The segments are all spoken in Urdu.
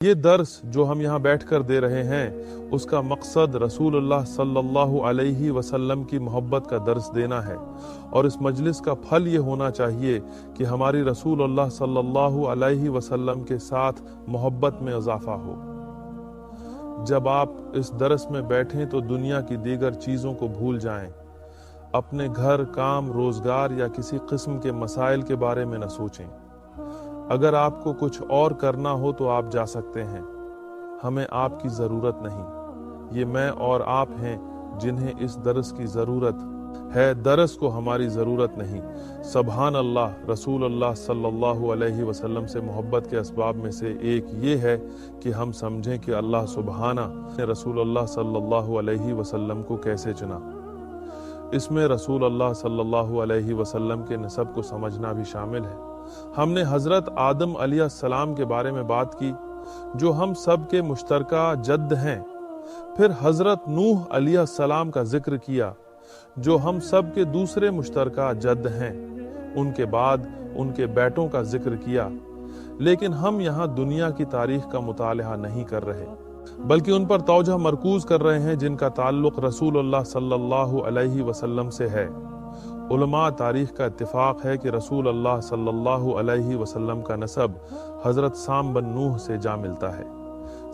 یہ درس جو ہم یہاں بیٹھ کر دے رہے ہیں اس کا مقصد رسول اللہ صلی اللہ علیہ وسلم کی محبت کا درس دینا ہے، اور اس مجلس کا پھل یہ ہونا چاہیے کہ ہماری رسول اللہ صلی اللہ علیہ وسلم کے ساتھ محبت میں اضافہ ہو۔ جب آپ اس درس میں بیٹھیں تو دنیا کی دیگر چیزوں کو بھول جائیں، اپنے گھر، کام، روزگار یا کسی قسم کے مسائل کے بارے میں نہ سوچیں۔ اگر آپ کو کچھ اور کرنا ہو تو آپ جا سکتے ہیں، ہمیں آپ کی ضرورت نہیں۔ یہ میں اور آپ ہیں جنہیں اس درس کی ضرورت ہے، درس کو ہماری ضرورت نہیں۔ سبحان اللہ، رسول اللہ صلی اللہ علیہ وسلم سے محبت کے اسباب میں سے ایک یہ ہے کہ ہم سمجھیں کہ اللہ سبحانہ نے رسول اللہ صلی اللہ علیہ وسلم کو کیسے چنا۔ اس میں رسول اللہ صلی اللہ علیہ وسلم کے نسب کو سمجھنا بھی شامل ہے۔ ہم نے حضرت آدم علیہ السلام کے بارے میں بات کی جو ہم سب کے مشترکہ جد ہیں، پھر حضرت نوح علیہ السلام کا ذکر کیا جو ہم سب کے دوسرے مشترکہ جد ہیں، ان کے بعد ان کے بیٹوں کا ذکر کیا۔ لیکن ہم یہاں دنیا کی تاریخ کا مطالعہ نہیں کر رہے، بلکہ ان پر توجہ مرکوز کر رہے ہیں جن کا تعلق رسول اللہ صلی اللہ علیہ وسلم سے ہے۔ علماء تاریخ کا اتفاق ہے کہ رسول اللہ صلی اللہ علیہ وسلم کا نسب حضرت سام بن نوح سے جا ملتا ہے۔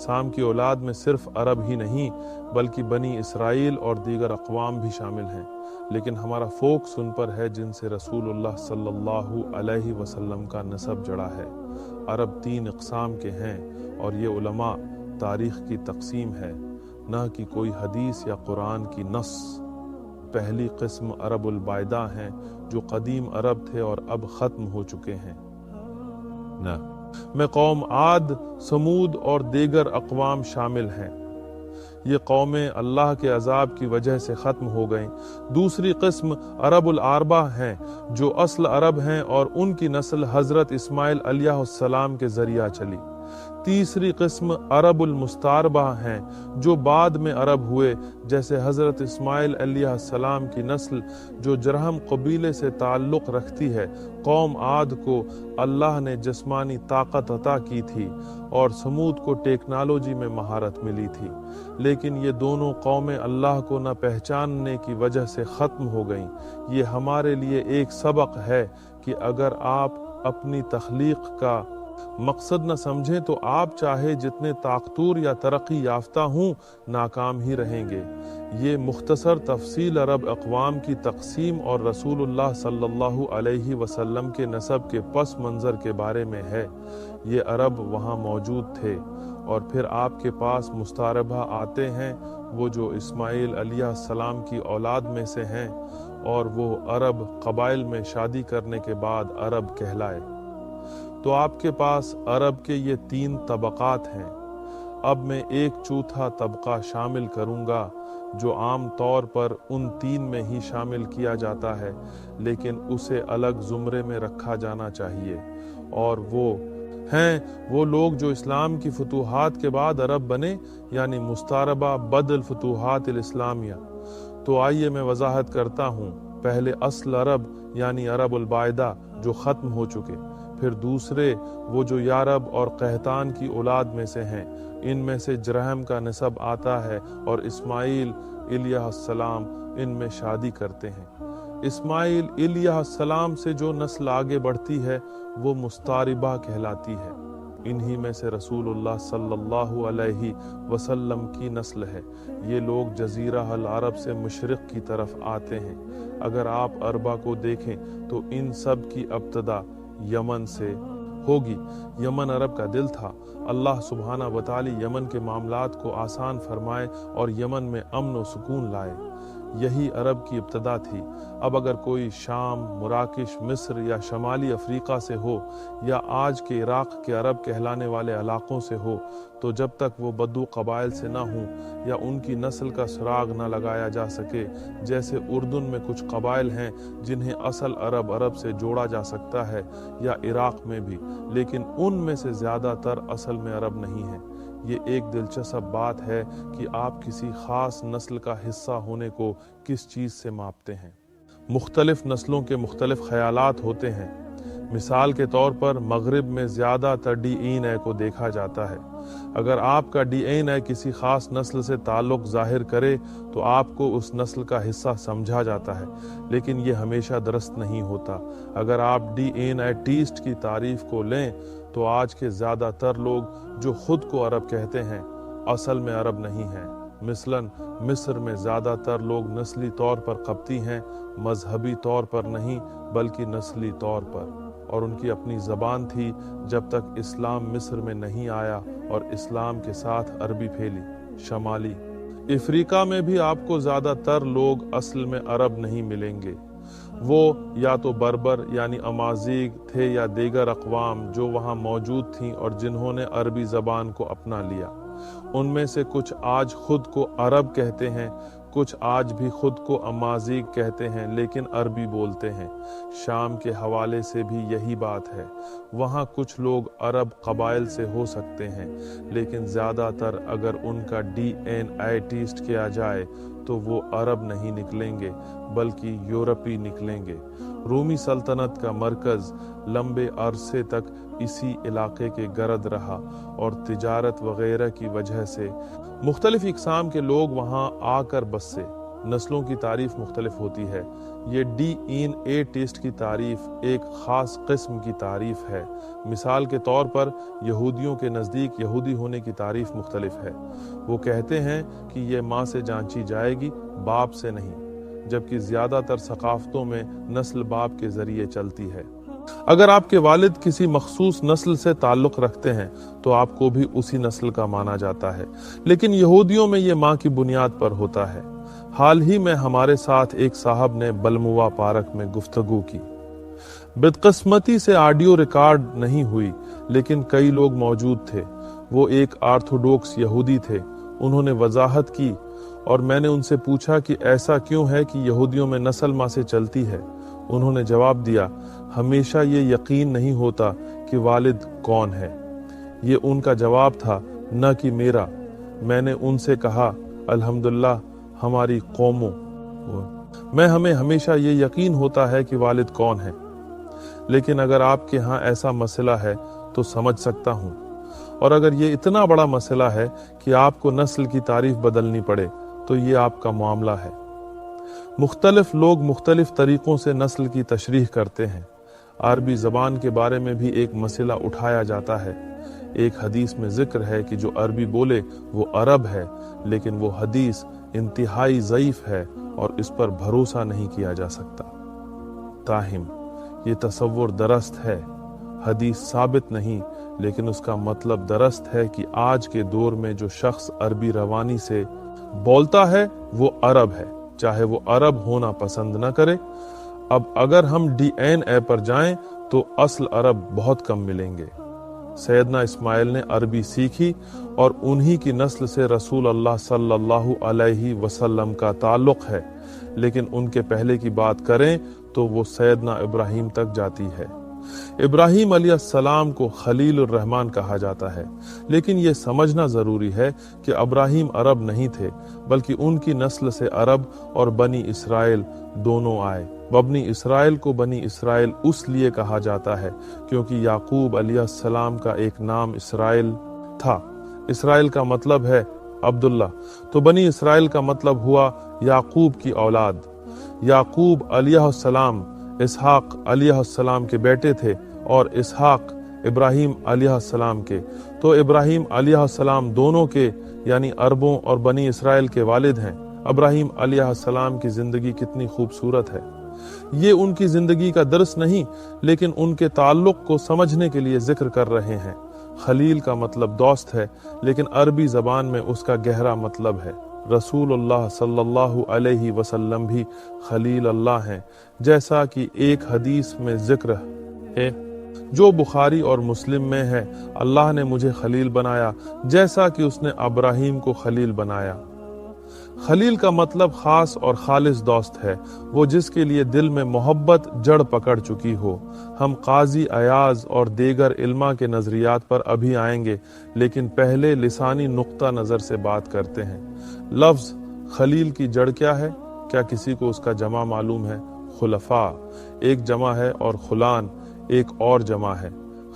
سام کی اولاد میں صرف عرب ہی نہیں بلکہ بنی اسرائیل اور دیگر اقوام بھی شامل ہیں، لیکن ہمارا فوکس ان پر ہے جن سے رسول اللہ صلی اللہ علیہ وسلم کا نسب جڑا ہے۔ عرب 3 اقسام کے ہیں، اور یہ علماء تاریخ کی تقسیم ہے، نہ کہ کوئی حدیث یا قرآن کی نص۔ پہلی قسم عرب البائدہ ہیں جو قدیم عرب تھے اور اب ختم ہو چکے ہیں۔ میں قوم عاد، سمود اور دیگر اقوام شامل ہیں۔ یہ قومیں اللہ کے عذاب کی وجہ سے ختم ہو گئیں۔ دوسری قسم عرب العربہ ہیں جو اصل عرب ہیں اور ان کی نسل حضرت اسماعیل علیہ السلام کے ذریعہ چلی۔ تیسری قسم عرب المستعربہ ہیں جو بعد میں عرب ہوئے، جیسے حضرت اسماعیل علیہ السلام کی نسل جو جرہم قبیلے سے تعلق رکھتی ہے۔ قوم عاد کو اللہ نے جسمانی طاقت عطا کی تھی اور سمود کو ٹیکنالوجی میں مہارت ملی تھی، لیکن یہ دونوں قومیں اللہ کو نہ پہچاننے کی وجہ سے ختم ہو گئیں۔ یہ ہمارے لیے ایک سبق ہے کہ اگر آپ اپنی تخلیق کا مقصد نہ سمجھیں تو آپ چاہے جتنے طاقتور یا ترقی یافتہ ہوں، ناکام ہی رہیں گے۔ یہ مختصر تفصیل عرب اقوام کی تقسیم اور رسول اللہ صلی اللہ علیہ وسلم کے نسب کے پس منظر کے بارے میں ہے۔ یہ عرب وہاں موجود تھے، اور پھر آپ کے پاس مستعربہ آتے ہیں، وہ جو اسماعیل علیہ السلام کی اولاد میں سے ہیں، اور وہ عرب قبائل میں شادی کرنے کے بعد عرب کہلائے۔ تو آپ کے پاس عرب کے یہ 3 طبقات ہیں۔ اب میں ایک چوتھا طبقہ شامل کروں گا جو عام طور پر ان 3 میں ہی شامل کیا جاتا ہے، لیکن اسے الگ زمرے میں رکھا جانا چاہیے، اور وہ ہیں وہ لوگ جو اسلام کی فتوحات کے بعد عرب بنے، یعنی مستعربہ بعد الفتوحات الاسلامیہ۔ تو آئیے میں وضاحت کرتا ہوں۔ پہلے اصل عرب یعنی عرب البائدہ جو ختم ہو چکے، پھر دوسرے وہ جو یارب اور قحطان کی اولاد میں سے ہیں، ان میں سے جرہم کا نسب آتا ہے اور اسماعیل علیہ السلام ان میں شادی کرتے ہیں۔ اسماعیل علیہ السلام سے جو نسل آگے بڑھتی ہے وہ مستعربہ کہلاتی ہے۔ انہی میں سے رسول اللہ صلی اللہ علیہ وسلم کی نسل ہے۔ یہ لوگ جزیرہ العرب سے مشرق کی طرف آتے ہیں۔ اگر آپ عربہ کو دیکھیں تو ان سب کی ابتدا یمن سے ہوگی۔ یمن عرب کا دل تھا۔ اللہ سبحانہ وتعالی یمن کے معاملات کو آسان فرمائے اور یمن میں امن و سکون لائے۔ یہی عرب کی ابتدا تھی۔ اب اگر کوئی شام، مراکش، مصر یا شمالی افریقہ سے ہو، یا آج کے عراق کے عرب کہلانے والے علاقوں سے ہو، تو جب تک وہ بدو قبائل سے نہ ہوں یا ان کی نسل کا سراغ نہ لگایا جا سکے، جیسے اردن میں کچھ قبائل ہیں جنہیں اصل عرب سے جوڑا جا سکتا ہے، یا عراق میں بھی، لیکن ان میں سے زیادہ تر اصل میں عرب نہیں ہیں۔ یہ ایک دلچسپ بات ہے کہ آپ کسی خاص نسل کا حصہ ہونے کو کس چیز سے ماپتے ہیں۔ مختلف نسلوں کے مختلف خیالات ہوتے ہیں۔ مثال کے طور پر مغرب میں زیادہ تر DNA کو دیکھا جاتا ہے۔ اگر آپ کا DNA کسی خاص نسل سے تعلق ظاہر کرے تو آپ کو اس نسل کا حصہ سمجھا جاتا ہے، لیکن یہ ہمیشہ درست نہیں ہوتا۔ اگر آپ DNA ٹیسٹ کی تعریف کو لیں تو آج کے زیادہ تر لوگ جو خود کو عرب کہتے ہیں اصل میں عرب نہیں ہیں۔ مثلاً مصر میں زیادہ تر لوگ نسلی طور پر قبطی ہیں، مذہبی طور پر نہیں بلکہ نسلی طور پر، اور ان کی اپنی زبان تھی جب تک اسلام مصر میں نہیں آیا اور اسلام کے ساتھ عربی پھیلی۔ شمالی افریقہ میں بھی آپ کو زیادہ تر لوگ اصل میں عرب نہیں ملیں گے۔ وہ یا تو بربر یعنی امازیغ تھے یا دیگر اقوام جو وہاں موجود تھیں اور جنہوں نے عربی زبان کو اپنا لیا۔ ان میں سے کچھ آج خود کو عرب کہتے ہیں، کچھ آج بھی خود کو امازیغ کہتے ہیں لیکن عربی بولتے ہیں۔ شام کے حوالے سے بھی یہی بات ہے۔ وہاں کچھ لوگ عرب قبائل سے ہو سکتے ہیں، لیکن زیادہ تر اگر ان کا DNA ٹیسٹ کیا جائے تو وہ عرب نہیں نکلیں گے بلکہ یورپی نکلیں گے۔ رومی سلطنت کا مرکز لمبے عرصے تک اسی علاقے کے گرد رہا اور تجارت وغیرہ کی وجہ سے مختلف اقسام کے لوگ وہاں آ کر بسے۔ نسلوں کی تعریف مختلف ہوتی ہے۔ یہ DNA ٹیسٹ کی تعریف ایک خاص قسم کی تعریف ہے۔ مثال کے طور پر یہودیوں کے نزدیک یہودی ہونے کی تعریف مختلف ہے۔ وہ کہتے ہیں کہ یہ ماں سے جانچی جائے گی، باپ سے نہیں، جبکہ زیادہ تر ثقافتوں میں نسل باپ کے ذریعے چلتی ہے۔ اگر آپ کے والد کسی مخصوص نسل سے تعلق رکھتے ہیں تو آپ کو بھی اسی نسل کا مانا جاتا ہے، لیکن یہودیوں میں یہ ماں کی بنیاد پر ہوتا ہے۔ حال ہی میں ہمارے ساتھ ایک صاحب نے بلموا پارک میں گفتگو کی۔ بدقسمتی سے آڈیو ریکارڈ نہیں ہوئی، لیکن کئی لوگ موجود تھے۔ وہ ایک آرتھوڈوکس یہودی تھے۔ انہوں نے وضاحت کی اور میں نے ان سے پوچھا کہ ایسا کیوں ہے کہ یہودیوں میں نسل ماں سے چلتی ہے۔ انہوں نے جواب دیا، ہمیشہ یہ یقین نہیں ہوتا کہ والد کون ہے۔ یہ ان کا جواب تھا، نہ کہ میرا۔ میں نے ان سے کہا، الحمدللہ ہماری قوموں میں ہمیں ہمیشہ یہ یقین ہوتا ہے کہ والد کون ہے، لیکن اگر آپ کے ہاں ایسا مسئلہ ہے تو سمجھ سکتا ہوں، اور اگر یہ اتنا بڑا مسئلہ ہے کہ آپ کو نسل کی تعریف بدلنی پڑے تو یہ آپ کا معاملہ ہے۔ مختلف لوگ مختلف طریقوں سے نسل کی تشریح کرتے ہیں۔ عربی زبان کے بارے میں بھی ایک مسئلہ اٹھایا جاتا ہے۔ ایک حدیث میں ذکر ہے کہ جو عربی بولے وہ عرب ہے، لیکن وہ حدیث انتہائی ضعیف ہے اور اس پر بھروسہ نہیں کیا جا سکتا۔ تاہم یہ تصور درست ہے، حدیث ثابت نہیں، لیکن اس کا مطلب درست ہے کہ آج کے دور میں جو شخص عربی روانی سے بولتا ہے وہ عرب ہے، چاہے وہ عرب ہونا پسند نہ کرے۔ اب اگر ہم DNA پر جائیں تو اصل عرب بہت کم ملیں گے۔ سیدنا اسماعیل نے عربی سیکھی اور انہی کی نسل سے رسول اللہ صلی اللہ علیہ وسلم کا تعلق ہے، لیکن ان کے پہلے کی بات کریں تو وہ سیدنا ابراہیم تک جاتی ہے۔ ابراہیم علیہ السلام کو خلیل الرحمن کہا جاتا ہے، لیکن یہ سمجھنا ضروری ہے کہ ابراہیم عرب نہیں تھے، بلکہ ان کی نسل سے عرب اور بنی اسرائیل دونوں آئے۔ بنی اسرائیل کو بنی اسرائیل اس لیے کہا جاتا ہے کیونکہ یعقوب علیہ السلام کا ایک نام اسرائیل تھا۔ اسرائیل کا مطلب ہے عبداللہ، تو بنی اسرائیل کا مطلب ہوا یعقوب کی اولاد۔ یعقوب علیہ السلام اسحاق علیہ السلام کے بیٹے تھے اور اسحاق ابراہیم علیہ السلام کے، تو ابراہیم علیہ السلام دونوں کے یعنی عربوں اور بنی اسرائیل کے والد ہیں۔ ابراہیم علیہ السلام کی زندگی کتنی خوبصورت ہے۔ یہ ان کی زندگی کا درس نہیں، لیکن ان کے تعلق کو سمجھنے کے لیے ذکر کر رہے ہیں۔ خلیل کا مطلب دوست ہے، لیکن عربی زبان میں اس کا گہرا مطلب ہے۔ رسول اللہ صلی اللہ علیہ وسلم بھی خلیل اللہ ہیں، جیسا کہ ایک حدیث میں ذکر ہے جو بخاری اور مسلم میں ہے، اللہ نے مجھے خلیل بنایا جیسا کہ اس نے ابراہیم کو خلیل بنایا۔ خلیل کا مطلب خاص اور خالص دوست ہے، وہ جس کے لیے دل میں محبت جڑ پکڑ چکی ہو۔ ہم قاضی ایاز اور دیگر علماء کے نظریات پر ابھی آئیں گے، لیکن پہلے لسانی نقطہ نظر سے بات کرتے ہیں۔ لفظ خلیل کی جڑ کیا ہے؟ کیا کسی کو اس کا جمع معلوم ہے؟ خلفاء ایک جمع ہے اور خلان ایک اور جمع ہے،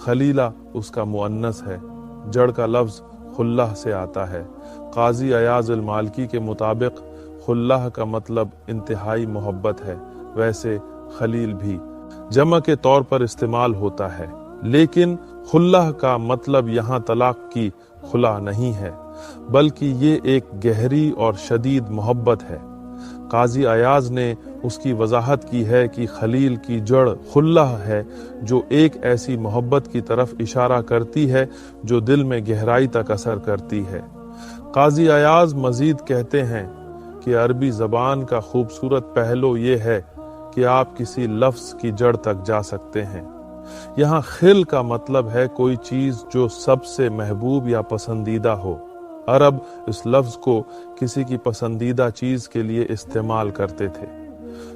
خلیلہ اس کا مؤنث ہے، جڑ کا لفظ خلہ سے آتا ہے۔ قاضی ایاز المالکی کے مطابق خلہ کا مطلب انتہائی محبت ہے، ویسے خلیل بھی جمع کے طور پر استعمال ہوتا ہے، لیکن خلہ کا مطلب یہاں طلاق کی خلا نہیں ہے، بلکہ یہ ایک گہری اور شدید محبت ہے۔ قاضی ایاز نے اس کی وضاحت کی ہے کہ خلیل کی جڑ خلہ ہے، جو ایک ایسی محبت کی طرف اشارہ کرتی ہے جو دل میں گہرائی تک اثر کرتی ہے۔ قاضی ایاز مزید کہتے ہیں کہ عربی زبان کا خوبصورت پہلو یہ ہے کہ آپ کسی لفظ کی جڑ تک جا سکتے ہیں۔ یہاں خل کا مطلب ہے کوئی چیز جو سب سے محبوب یا پسندیدہ ہو۔ عرب اس لفظ کو کسی کی پسندیدہ چیز کے لیے استعمال کرتے تھے۔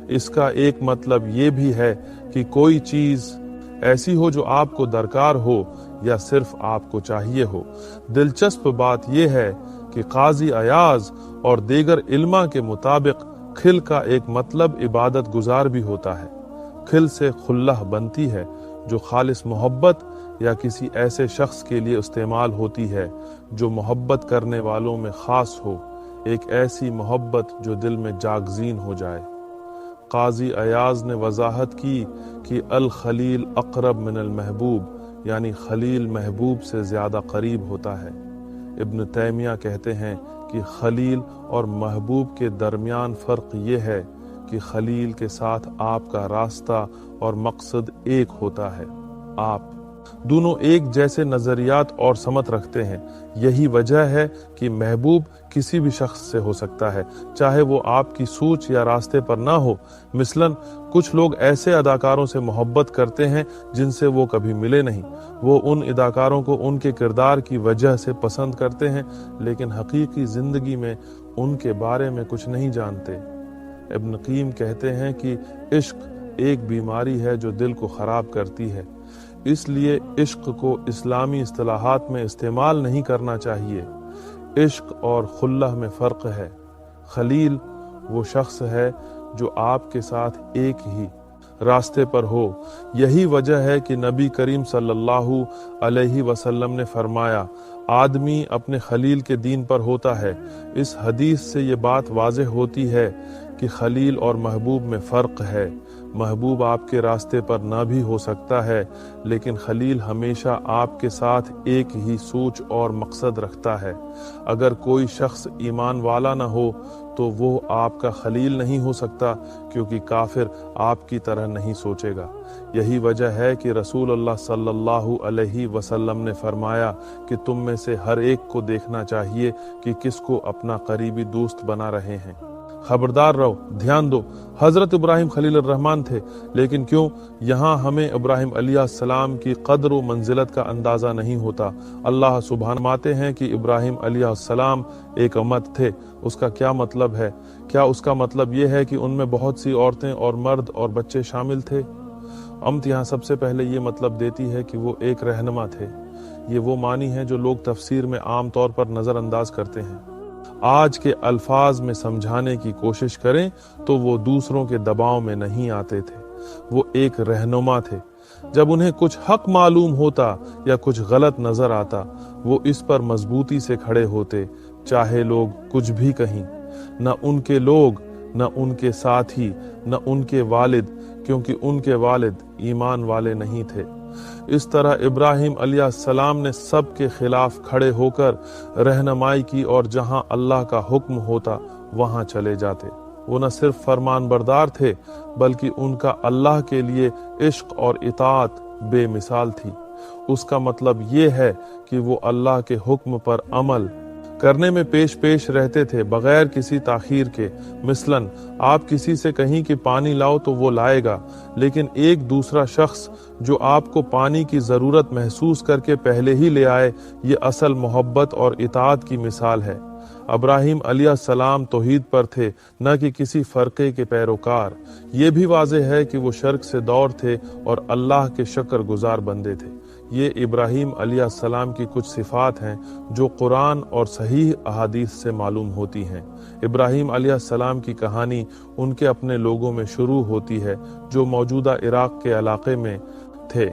اس کا ایک مطلب یہ بھی ہے کہ کوئی چیز ایسی ہو جو آپ کو درکار ہو یا صرف آپ کو چاہیے ہو۔ دلچسپ بات یہ ہے کہ قاضی ایاز اور دیگر علماء کے مطابق خل کا ایک مطلب عبادت گزار بھی ہوتا ہے۔ خل سے خلہ بنتی ہے جو خالص محبت یا کسی ایسے شخص کے لیے استعمال ہوتی ہے جو محبت کرنے والوں میں خاص ہو، ایک ایسی محبت جو دل میں جاگزین ہو جائے۔ قاضی ایاز نے وضاحت کی کہ الخلیل اقرب من المحبوب، یعنی خلیل محبوب سے زیادہ قریب ہوتا ہے۔ ابن تیمیہ کہتے ہیں کہ خلیل اور محبوب کے درمیان فرق یہ ہے کہ خلیل کے ساتھ آپ کا راستہ اور مقصد ایک ہوتا ہے۔ آپ دونوں ایک جیسے نظریات اور سمت رکھتے ہیں۔ یہی وجہ ہے کہ محبوب کسی بھی شخص سے ہو سکتا ہے، چاہے وہ آپ کی سوچ یا راستے پر نہ ہو۔ مثلاً کچھ لوگ ایسے اداکاروں سے محبت کرتے ہیں جن سے وہ کبھی ملے نہیں۔ وہ ان اداکاروں کو ان کے کردار کی وجہ سے پسند کرتے ہیں، لیکن حقیقی زندگی میں ان کے بارے میں کچھ نہیں جانتے۔ ابن قیم کہتے ہیں کہ عشق ایک بیماری ہے جو دل کو خراب کرتی ہے، اس لیے عشق کو اسلامی اصطلاحات میں استعمال نہیں کرنا چاہیے۔ عشق اور خلہ میں فرق ہے۔ خلیل وہ شخص ہے جو آپ کے ساتھ ایک ہی راستے پر ہو۔ یہی وجہ ہے کہ نبی کریم صلی اللہ علیہ وسلم نے فرمایا، آدمی اپنے خلیل کے دین پر ہوتا ہے۔ اس حدیث سے یہ بات واضح ہوتی ہے کہ خلیل اور محبوب میں فرق ہے۔ محبوب آپ کے راستے پر نہ بھی ہو سکتا ہے، لیکن خلیل ہمیشہ آپ کے ساتھ ایک ہی سوچ اور مقصد رکھتا ہے۔ اگر کوئی شخص ایمان والا نہ ہو تو وہ آپ کا خلیل نہیں ہو سکتا، کیونکہ کافر آپ کی طرح نہیں سوچے گا۔ یہی وجہ ہے کہ رسول اللہ صلی اللہ علیہ وسلم نے فرمایا کہ تم میں سے ہر ایک کو دیکھنا چاہیے کہ کس کو اپنا قریبی دوست بنا رہے ہیں۔ خبردار رہو، دھیان دو، حضرت ابراہیم خلیل الرحمن تھے، لیکن کیوں یہاں ہمیں ابراہیم علیہ السلام کی قدر و منزلت کا اندازہ نہیں ہوتا۔ اللہ سبحانہ فرماتے ہیں کہ ابراہیم علیہ السلام ایک امت تھے۔ اس کا کیا مطلب ہے؟ کیا اس کا مطلب یہ ہے کہ ان میں بہت سی عورتیں اور مرد اور بچے شامل تھے؟ امت یہاں سب سے پہلے یہ مطلب دیتی ہے کہ وہ ایک رہنما تھے۔ یہ وہ معنی ہے جو لوگ تفسیر میں عام طور پر نظر انداز کرتے ہیں۔ آج کے الفاظ میں سمجھانے کی کوشش کریں تو وہ دوسروں کے دباؤ میں نہیں آتے تھے، وہ ایک رہنما تھے۔ جب انہیں کچھ حق معلوم ہوتا یا کچھ غلط نظر آتا، وہ اس پر مضبوطی سے کھڑے ہوتے، چاہے لوگ کچھ بھی کہیں۔ نہ ان کے لوگ، نہ ان کے ساتھی، نہ ان کے والد، کیونکہ ان کے والد ایمان والے نہیں تھے۔ اس طرح ابراہیم علیہ السلام نے سب کے خلاف کھڑے ہو کر رہنمائی کی، اور جہاں اللہ کا حکم ہوتا وہاں چلے جاتے۔ وہ نہ صرف فرمان بردار تھے، بلکہ ان کا اللہ کے لیے عشق اور اطاعت بے مثال تھی۔ اس کا مطلب یہ ہے کہ وہ اللہ کے حکم پر عمل کرنے میں پیش رہتے تھے بغیر کسی تاخیر کے۔ مثلاً آپ کسی سے کہیں کہ پانی لاؤ تو وہ لائے گا، لیکن ایک دوسرا شخص جو آپ کو پانی کی ضرورت محسوس کر کے پہلے ہی لے آئے، یہ اصل محبت اور اطاعت کی مثال ہے۔ ابراہیم علیہ السلام توحید پر تھے، نہ کہ کسی فرقے کے پیروکار۔ یہ بھی واضح ہے کہ وہ شرک سے دور تھے اور اللہ کے شکر گزار بندے تھے۔ یہ ابراہیم علیہ السلام کی کچھ صفات ہیں جو قرآن اور صحیح احادیث سے معلوم ہوتی ہیں۔ ابراہیم علیہ السلام کی کہانی ان کے اپنے لوگوں میں شروع ہوتی ہے جو موجودہ عراق کے علاقے میں تھے,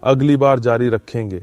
اگلی بار جاری رکھیں گے۔